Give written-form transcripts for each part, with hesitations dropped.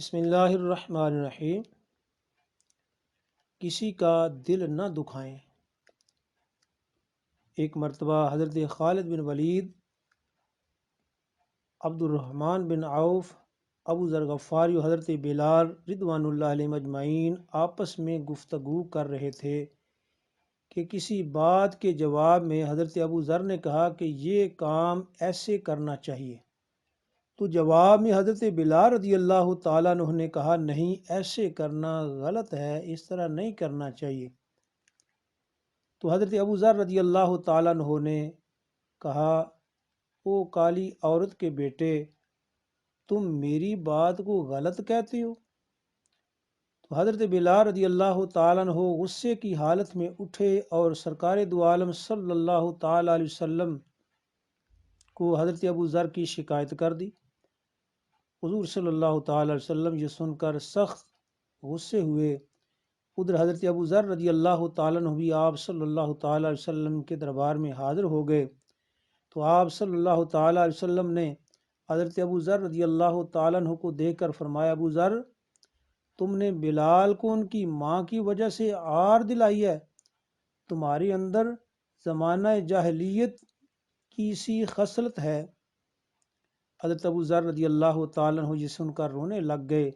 بسم اللہ الرحمن الرحیم۔ کسی کا دل نہ دکھائیں۔ ایک مرتبہ حضرت خالد بن ولید، عبد الرحمن بن عوف، ابو ذر غفاری و حضرت بلال رضوان اللہ علیہ مجمعین آپس میں گفتگو کر رہے تھے کہ کسی بات کے جواب میں حضرت ابو ذر نے کہا کہ یہ کام ایسے کرنا چاہیے، تو جواب میں حضرت بلال رضی اللہ تعالیٰ عنہ نے کہا نہیں، ایسے کرنا غلط ہے، اس طرح نہیں کرنا چاہیے۔ تو حضرت ابو ذر رضی اللہ تعالیٰ عنہ نے کہا، او کالی عورت کے بیٹے، تم میری بات کو غلط کہتے ہو؟ تو حضرت بلال رضی اللہ تعالیٰ عنہ غصے کی حالت میں اٹھے اور سرکار دو عالم صلی اللہ تعالیٰ علیہ وسلم کو حضرت ابو ذر کی شکایت کر دی۔ حضور صلی اللہ تعالیٰ علیہ وسلم یہ سن کر سخت غصے ہوئے۔ ادھر حضرت ابو ذر رضی اللہ تعالیٰ عنہ بھی آپ صلی اللہ تعالیٰ علیہ وسلم کے دربار میں حاضر ہو گئے۔ تو آپ صلی اللہ تعالیٰ علیہ وسلم نے حضرت ابو ذر رضی اللہ تعالیٰ عنہ کو دیکھ کر فرمایا، ابو ذر، تم نے بلال کو ان کی ماں کی وجہ سے عار دلائی ہے، تمہارے اندر زمانہ جاہلیت کی سی خصلت ہے۔ حضرت ابو ذر رضی اللہ تعالیٰ عنہ یہ سن کر رونے لگ گئے،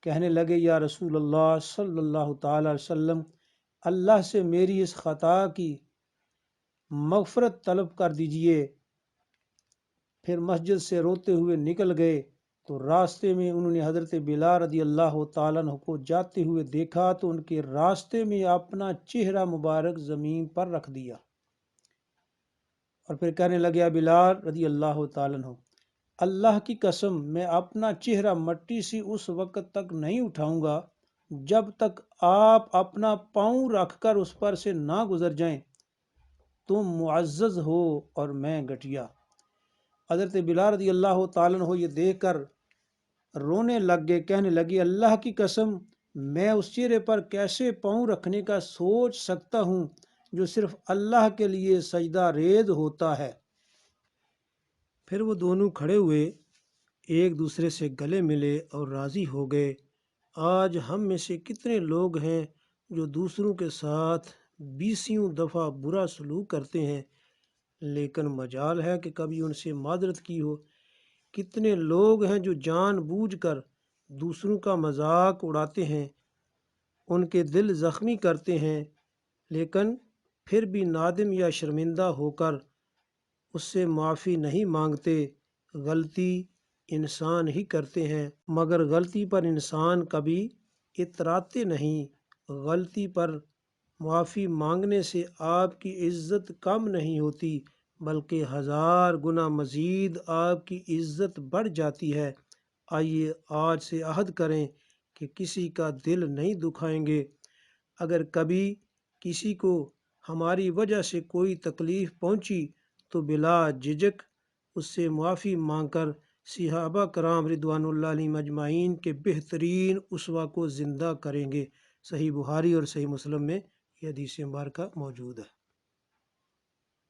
کہنے لگے، یا رسول اللہ صلی اللہ تعالیٰ علیہ وسلم، اللہ سے میری اس خطا کی مغفرت طلب کر دیجئے۔ پھر مسجد سے روتے ہوئے نکل گئے تو راستے میں انہوں نے حضرت بلال رضی اللہ تعالیٰ عنہ کو جاتے ہوئے دیکھا تو ان کے راستے میں اپنا چہرہ مبارک زمین پر رکھ دیا اور پھر کہنے لگے، بلال رضی اللہ تعالیٰ عنہ، اللہ کی قسم میں اپنا چہرہ مٹی سے اس وقت تک نہیں اٹھاؤں گا جب تک آپ اپنا پاؤں رکھ کر اس پر سے نہ گزر جائیں۔ تم معزز ہو اور میں گھٹیا۔ حضرت بلال رضی اللہ تعالیٰ عنہ یہ دیکھ کر رونے لگ گئے، کہنے لگے، اللہ کی قسم میں اس چہرے پر کیسے پاؤں رکھنے کا سوچ سکتا ہوں جو صرف اللہ کے لیے سجدہ ریز ہوتا ہے۔ پھر وہ دونوں کھڑے ہوئے، ایک دوسرے سے گلے ملے اور راضی ہو گئے۔ آج ہم میں سے کتنے لوگ ہیں جو دوسروں کے ساتھ بیسیوں دفعہ برا سلوک کرتے ہیں لیکن مجال ہے کہ کبھی ان سے معذرت کی ہو۔ کتنے لوگ ہیں جو جان بوجھ کر دوسروں کا مذاق اڑاتے ہیں، ان کے دل زخمی کرتے ہیں، لیکن پھر بھی نادم یا شرمندہ ہو کر اس سے معافی نہیں مانگتے۔ غلطی انسان ہی کرتے ہیں مگر غلطی پر انسان کبھی اتراتے نہیں۔ غلطی پر معافی مانگنے سے آپ کی عزت کم نہیں ہوتی بلکہ 1000 گنا مزید آپ کی عزت بڑھ جاتی ہے۔ آئیے آج سے عہد کریں کہ کسی کا دل نہیں دکھائیں گے۔ اگر کبھی کسی کو ہماری وجہ سے کوئی تکلیف پہنچی تو بلا جھجک اس سے معافی مانگ کر صحابہ کرام رضوان اللہ علیہ مجمعین کے بہترین اسوہ کو زندہ کریں گے۔ صحیح بخاری اور صحیح مسلم میں یہ حدیث مبارکہ موجود ہے۔